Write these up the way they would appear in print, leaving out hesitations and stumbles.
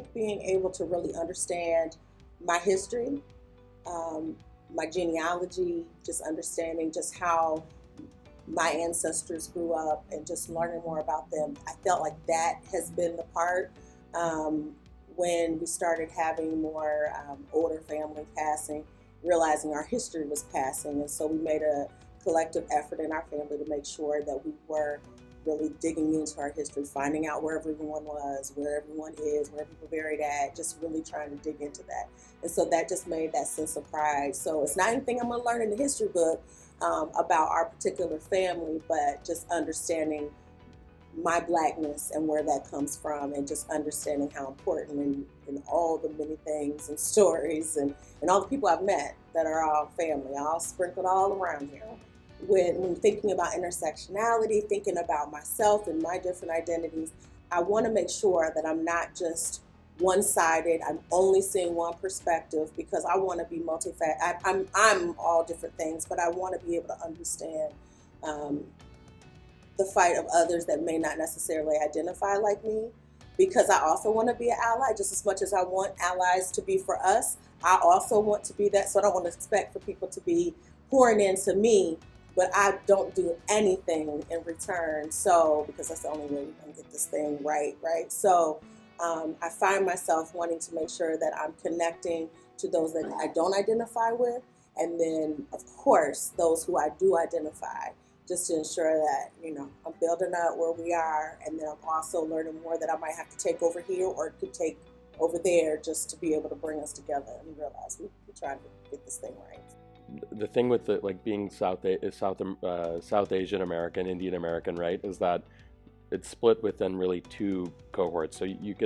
think being able to really understand my history, my genealogy, just understanding just how my ancestors grew up and just learning more about them, I felt like that has been the part when we started having more older family passing, realizing our history was passing. And so we made a collective effort in our family to make sure that we were really digging into our history, finding out where everyone was, where everyone is, where people buried at, just really trying to dig into that. And so that just made that sense of pride. So it's not anything I'm going to learn in the history book about our particular family, but just understanding my Blackness and where that comes from, and just understanding how important in all the many things and stories and all the people I've met that are all family, all sprinkled all around here. When thinking about intersectionality, thinking about myself and my different identities, I want to make sure that I'm not just one-sided. I'm only seeing one perspective, because I want to be multifaceted. I'm all different things, but I want to be able to understand the fight of others that may not necessarily identify like me, because I also want to be an ally just as much as I want allies to be for us. I also want to be that, so I don't want to expect for people to be pouring into me, but I don't do anything in return. So, because that's the only way we can get this thing right? So I find myself wanting to make sure that I'm connecting to those that I don't identify with, and then, of course, those who I do identify, just to ensure that, I'm building up where we are, and then I'm also learning more that I might have to take over here or could take over there, just to be able to bring us together and realize we're trying to get this thing right. The thing with being South Asian American, Indian American, right, is that it's split within really two cohorts. So you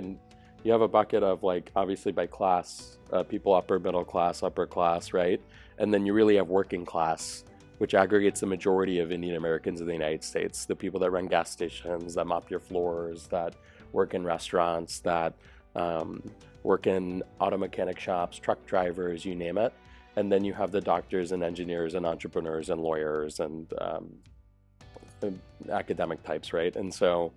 have a bucket of, obviously by class, people upper middle class, upper class, right, and then you really have working class, which aggregates the majority of Indian Americans in the United States. The people that run gas stations, that mop your floors, that work in restaurants, that work in auto mechanic shops, truck drivers, you name it. And then you have the doctors and engineers and entrepreneurs and lawyers and academic types, right? And so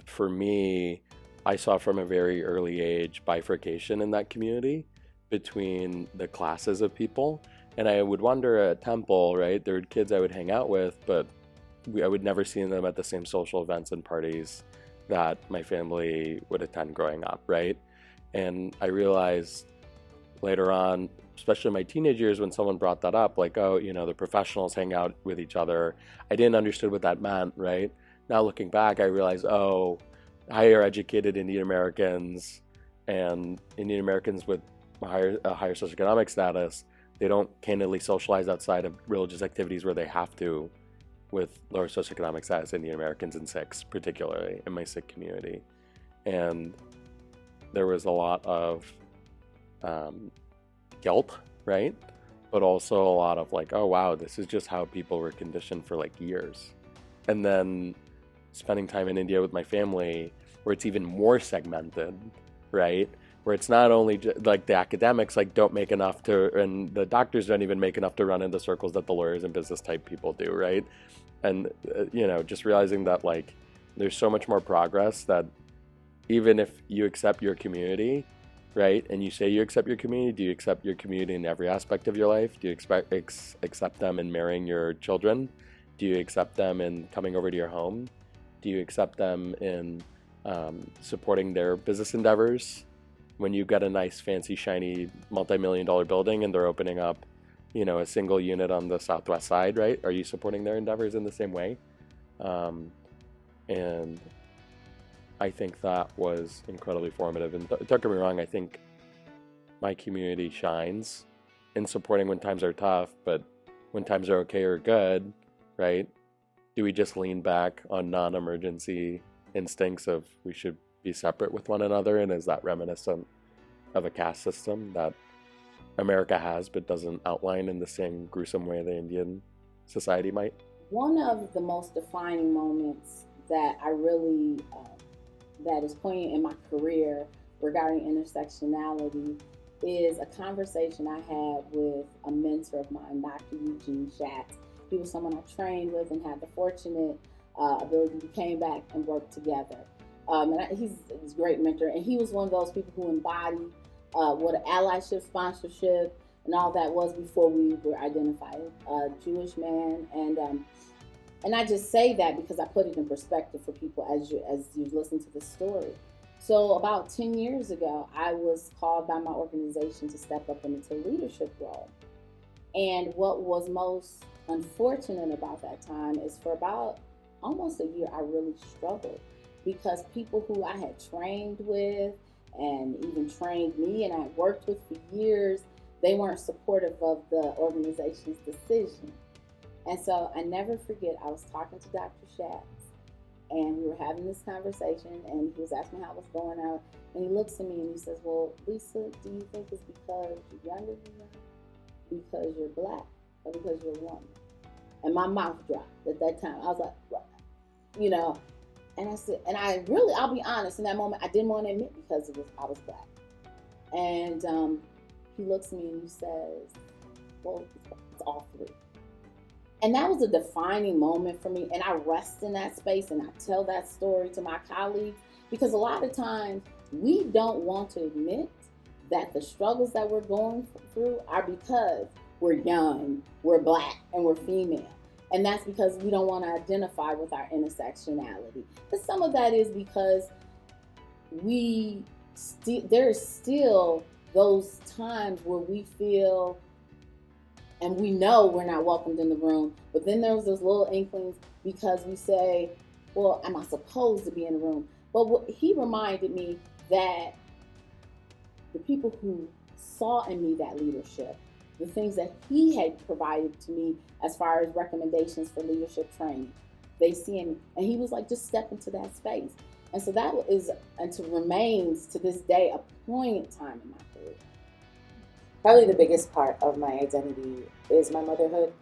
for me, I saw from a very early age bifurcation in that community between the classes of people. And I would wonder at Temple, right, there were kids I would hang out with, but I would never see them at the same social events and parties that my family would attend growing up, right? And I realized later on, especially in my teenage years, when someone brought that up, the professionals hang out with each other, I didn't understand what that meant, right? Now looking back, I realized, higher educated Indian Americans and Indian Americans with a higher socioeconomic status, they don't candidly socialize outside of religious activities where they have to with lower socioeconomic status Indian Americans in Sikhs, particularly in my Sikh community. And there was a lot of guilt, right? But also a lot of oh wow, this is just how people were conditioned for years. And then spending time in India with my family, where it's even more segmented, right? Where it's not only the academics don't make enough and the doctors don't even make enough to run in the circles that the lawyers and business type people do, right? And just realizing that there's so much more progress, that even if you accept your community, right, and you say you accept your community, do you accept your community in every aspect of your life? Do you accept them in marrying your children? Do you accept them in coming over to your home? Do you accept them in supporting their business endeavors? When you get a nice, fancy, shiny, multi-million-dollar building and they're opening up, a single unit on the southwest side, right? Are you supporting their endeavors in the same way? And I think that was incredibly formative. And don't get me wrong, I think my community shines in supporting when times are tough, but when times are okay or good, right? Do we just lean back on non-emergency instincts of we should be separate with one another? And is that reminiscent of a caste system that America has but doesn't outline in the same gruesome way the Indian society might? One of the most defining moments that I really that is poignant in my career regarding intersectionality is a conversation I had with a mentor of mine, Dr. Eugene Schatz. He was someone I trained with and had the fortunate ability, we came back and worked together. He's a great mentor, and he was one of those people who embodied what allyship, sponsorship, and all that was before we were identified. A Jewish man, and I just say that because I put it in perspective for people as you listen to the story. So about 10 years ago, I was called by my organization to step up into a leadership role. And what was most unfortunate about that time is for about almost a year, I really struggled because people who I had trained with and even trained me and I worked with for years, they weren't supportive of the organization's decision. And so I never forget, I was talking to Dr. Schatz and we were having this conversation and he was asking me how I was going out. And he looks at me and he says, well, Lisa, do you think it's because you're younger than me? Because you're black or because you're a woman? And my mouth dropped at that time. I was like, what? You know, and I said, and I really, I'll be honest, in that moment, I didn't want to admit because I was black. And he looks at me and he says, well, it's all three. And that was a defining moment for me. And I rest in that space and I tell that story to my colleagues because a lot of times we don't want to admit that the struggles that we're going through are because we're young, we're black, and we're female. And that's because we don't want to identify with our intersectionality. But some of that is because there's still those times where we feel and we know we're not welcomed in the room. But then there's those little inklings because we say, well, am I supposed to be in the room? But he reminded me that the people who saw in me that leadership, the things that he had provided to me as far as recommendations for leadership training, they see in me. And he was like, just step into that space. And so that is, and to remains to this day, a poignant time in my career. Probably the biggest part of my identity is my motherhood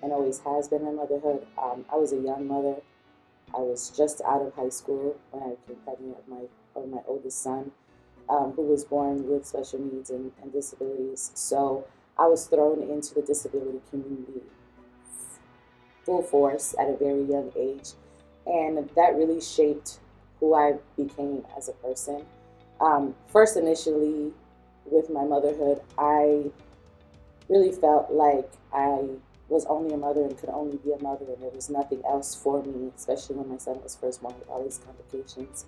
and always has been my motherhood. I was a young mother. I was just out of high school when I became pregnant of my oldest son, who was born with special needs and disabilities. So I was thrown into the disability community full force at a very young age. And that really shaped who I became as a person. First, initially, with my motherhood, I really felt like I was only a mother and could only be a mother, and there was nothing else for me, especially when my son was first born with all these complications.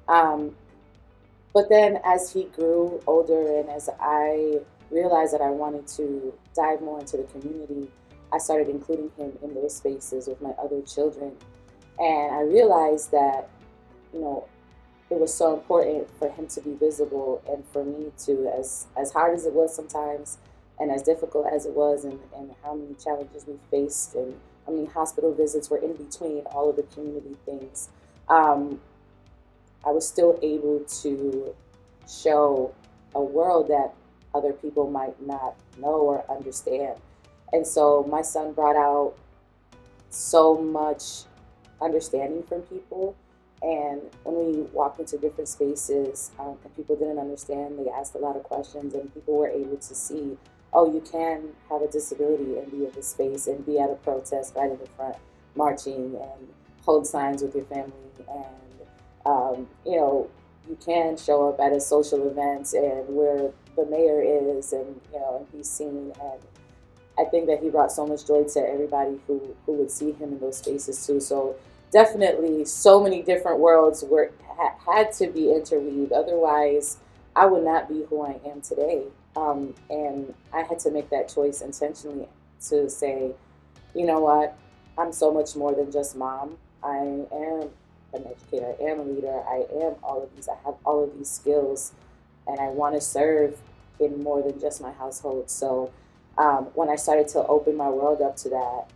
But then as he grew older and as I realized that I wanted to dive more into the community, I started including him in those spaces with my other children. And I realized that, it was so important for him to be visible and for me to, as hard as it was sometimes and as difficult as it was and how many challenges we faced and how many hospital visits were in between all of the community things, I was still able to show a world that other people might not know or understand. And so my son brought out so much understanding from people. And when we walked into different spaces and people didn't understand, they asked a lot of questions and people were able to see, oh, you can have a disability and be in this space and be at a protest right in the front, marching and hold signs with your family. And, you can show up at a social event and where the mayor is and be seen. And I think that he brought so much joy to everybody who would see him in those spaces too. So definitely so many different worlds had to be interweaved. Otherwise, I would not be who I am today. And I had to make that choice intentionally to say, you know what, I'm so much more than just mom. I am an educator, I am a leader, I am all of these. I have all of these skills and I want to serve in more than just my household. So when I started to open my world up to that,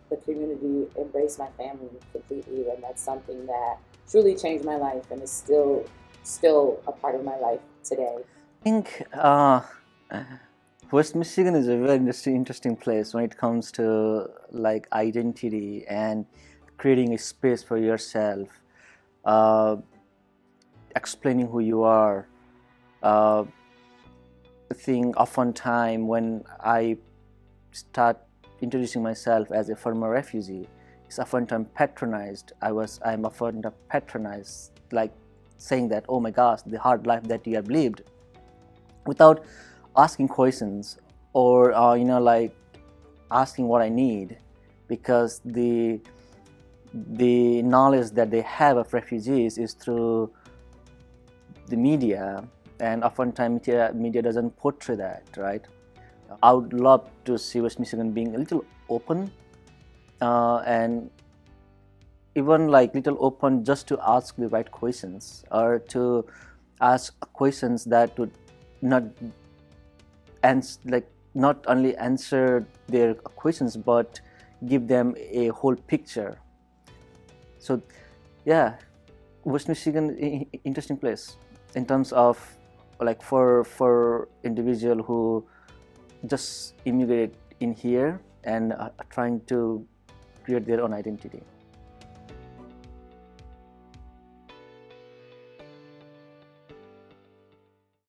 the community embraced my family completely, and that's something that truly changed my life and is still a part of my life today. I think West Michigan is a very interesting place when it comes to like identity and creating a space for yourself, explaining who you are. I think oftentimes when I start introducing myself as a former refugee, it's oftentimes patronized. I'm oftentimes patronized, like saying that, oh my gosh, the hard life that you have lived, without asking questions or like asking what I need, because the knowledge that they have of refugees is through the media, and oftentimes media doesn't portray that, right? I would love to see West Michigan being a little open, and even like little open just to ask the right questions, or to ask questions that would not not only answer their questions but give them a whole picture. So yeah, West Michigan interesting place in terms of like for individual who just immigrate in here and are trying to create their own identity.